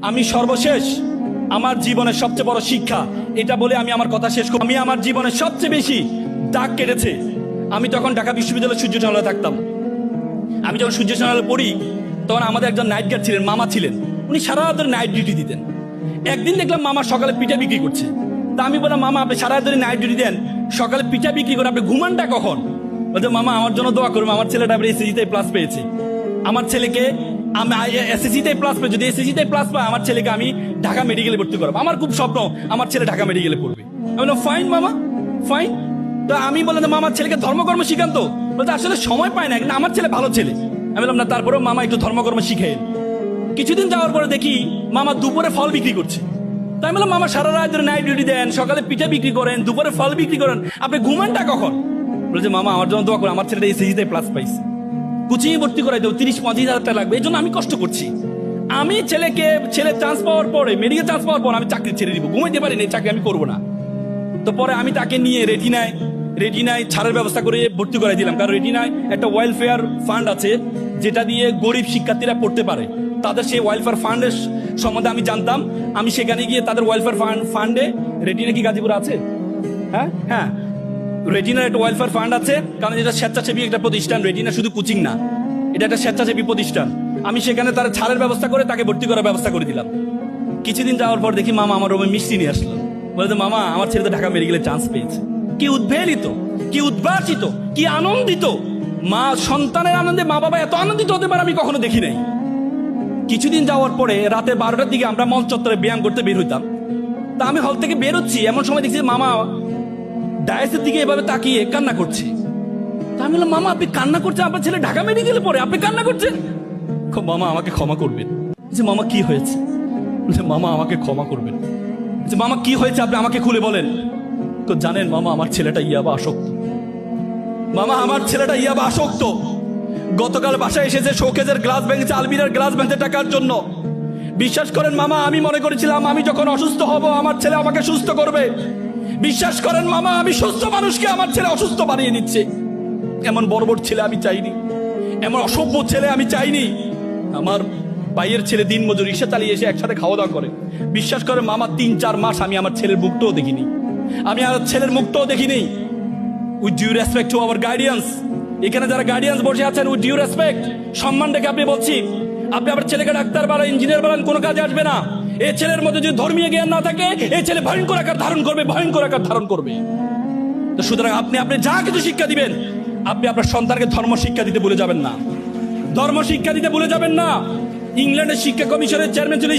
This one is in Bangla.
আমি সর্বশেষ আমার জীবনের সবচেয়ে বড় শিক্ষা এটা বলে আমি আমার কথা শেষ করব। আমি আমার জীবনের সবচেয়ে বেশি দাগ কেটেছে আমি তখন ঢাকা বিশ্ববিদ্যালয়ের সূর্য চ্যানেলে থাকতাম। আমি যখন সূর্য চ্যানেলে পড়ি তখন আমাদের একজন নাইট গার্ড ছিলেন, মামা ছিলেন, উনি সারা রাত ধরে নাইট ডিউটি দিতেন। একদিন দেখলাম মামা সকালে পিঠা বিক্রি করছে। তা আমি বললাম, মামা আপনি সারা রাত ধরে নাইট ডিউটি দেন, সকালে পিঠা বিক্রি করে আপনি ঘুমানটা কখন? বলছে, মামা আমার জন্য দোয়া করবো, আমার ছেলেটা এবার এসএসসিতে প্লাস পেয়েছে। আমার ছেলেকে আমি এসএসসিতে প্লাস পেয়ে, যদি এসএসসিতে প্লাস পায় আমার ছেলেকে আমি ঢাকা মেডিকেলে ভর্তি করবো। আমার খুব স্বপ্ন আমার ছেলে ঢাকা মেডিকেলে পড়বে। আমি বললাম ফাইন মামা, ফাইন। তো আমি বললাম মামার ছেলেকে ধর্মকর্ম শিখান। তো বলতে আসলে সময় পায় না, কিন্তু আমার ছেলে ভালো ছেলে। আমি বললাম না, তারপরেও মামা একটু ধর্মকর্ম শিখে। কিছুদিন যাওয়ার পরে দেখি মামা দুপুরে ফল বিক্রি করছে। তাই আমি বললাম, মামা সারা রাত ধরে নাইট ডিউটি দেন, সকালে পিঠা বিক্রি করেন, দুপুরে ফল বিক্রি করেন, আপনি ঘুমানটা কখন? বলছে, মামা আমার জন্য দোয়া করে, আমার ছেলেটা এসএসসিতে প্লাস পাইছে, কোচিং ভর্তি করাই দেবো, 30-35 হাজার টাকা লাগবে, এই জন্য আমি কষ্ট করছি। আমি ছেলে চান্স পাওয়ার পরে, মেডিকেল চান্স পাওয়ার পর আমি চাকরি ছেড়ে দিব, ঘুমাইতে পারি না, এই চাকরি আমি করবো না। তো পরে আমি তাকে নিয়ে রেটিনায় ছাড়ের ব্যবস্থা করে ভর্তি করাই দিলাম। কারণ রেটিনায় একটা ওয়েলফেয়ার ফান্ড আছে যেটা দিয়ে গরিব শিক্ষার্থীরা পড়তে পারে। তাদের সেই ওয়েলফেয়ার ফান্ডের সম্বন্ধে আমি জানতাম। আমি সেখানে গিয়ে তাদের ওয়েলফেয়ার ফান্ডে, রেটিনা কি গাজীপুর আছে? হ্যাঁ, রেটিনার একটা ওয়েলফেয়ার ফান্ড আছে, কারণ এটা স্বেচ্ছাসেবী একটা প্রতিষ্ঠান। রেটিনা শুধু কোচিং না, এটা একটা স্বেচ্ছাসেবী প্রতিষ্ঠান। আমি সেখানে তার ছাড়ের ব্যবস্থা করে তাকে ভর্তি করার ব্যবস্থা করে দিলাম। কিছুদিন যাওয়ার পর দেখি মামা আমার রুমে মিষ্টি নিয়ে আসলো, বলে, মামা আমার ছেলে তো ঢাকা মেডিকেলে চান্স পেয়েছে। কি উদ্বেলিত, কি উদ্ভাসিত, কি আনন্দিত! মা সন্তানের আনন্দে মা বাবা এত আনন্দিত হতে পারে আমি কখনো দেখি নাই। কিছুদিন যাওয়ার পরে রাতে 12টার দিকে আমরা মল চত্বরে ব্যায়াম করতে বের হইতাম। তা আমি হল থেকে বেরোচ্ছি, এমন সময় দেখছি মামা ডায়াসের দিকে এভাবে তাকিয়ে কান্না করছে। তা আমি বললাম, মামা আপনি কান্না করছেন? আপনার ছেলে ঢাকা মেডিকেলে পড়ে, আপনি কান্না করছেন? মামা আমাকে ক্ষমা করবেন। যে মামা কি হয়েছে? মামা আমাকে ক্ষমা করবেন। যে মামা কি হয়েছে আপনি আমাকে খুলে বলেন। তো জানেন মামা, আমার ছেলেটা ইয়াবা আসক্ত। মামা আমার ছেলেটা ইয়াবা আসক্ত। গতকাল বাসায় এসেছে, শোকেজের গ্লাস ভেঙেছে, আলমিরার গ্লাস ভেঙেছে টাকার জন্য। বিশ্বাস করেন মামা, আমি মনে করেছিলাম আমি যখন অসুস্থ হব আমার ছেলে আমাকে সুস্থ করবে। বিশ্বাস করেন মামা, আমি সুস্থ মানুষকে আমার ছেলে অসুস্থ বানিয়ে দিচ্ছে। এমন বর্বর ছেলে আমি চাইনি, এমন অসভ্য ছেলে আমি চাইনি। আমার ভাইয়ের ছেলে দিন মজুর, রিক্সা চালিয়ে এসে একসাথে খাওয়া দাওয়া করে। বিশ্বাস করে মামা, 3-4 মাস আমি আমার ছেলের মুখটাও দেখিনি, আমি আমার ছেলের মুখটাও দেখিনি। With due respect to our guardians, এখানে যারা গার্ডিয়ান্স বসে আছেন, উইথ ডিউ রেসপেক্ট, সম্মান রেখে আপনি বলছি, আপনি আমার ছেলেকে ডাক্তার বানান, ইঞ্জিনিয়ার বানান, কোনো কাজে আসবে না। এই ছেলের মধ্যে যদি ধর্মীয় জ্ঞান না থাকে, এই ছেলে ভয়ঙ্কর আকার ধারণ করবে, ভয়ঙ্কর আকার ধারণ করবে। তো সুতরাং আপনি যা কিছু শিক্ষা দিবেন, আপনি আপনার সন্তানকে ধর্ম শিক্ষা দিতে ভুলে যাবেন না, ধর্ম শিক্ষা দিতে ভুলে যাবেন না। ইংল্যান্ডের শিক্ষা কমিশনের চেয়ারম্যান ছিল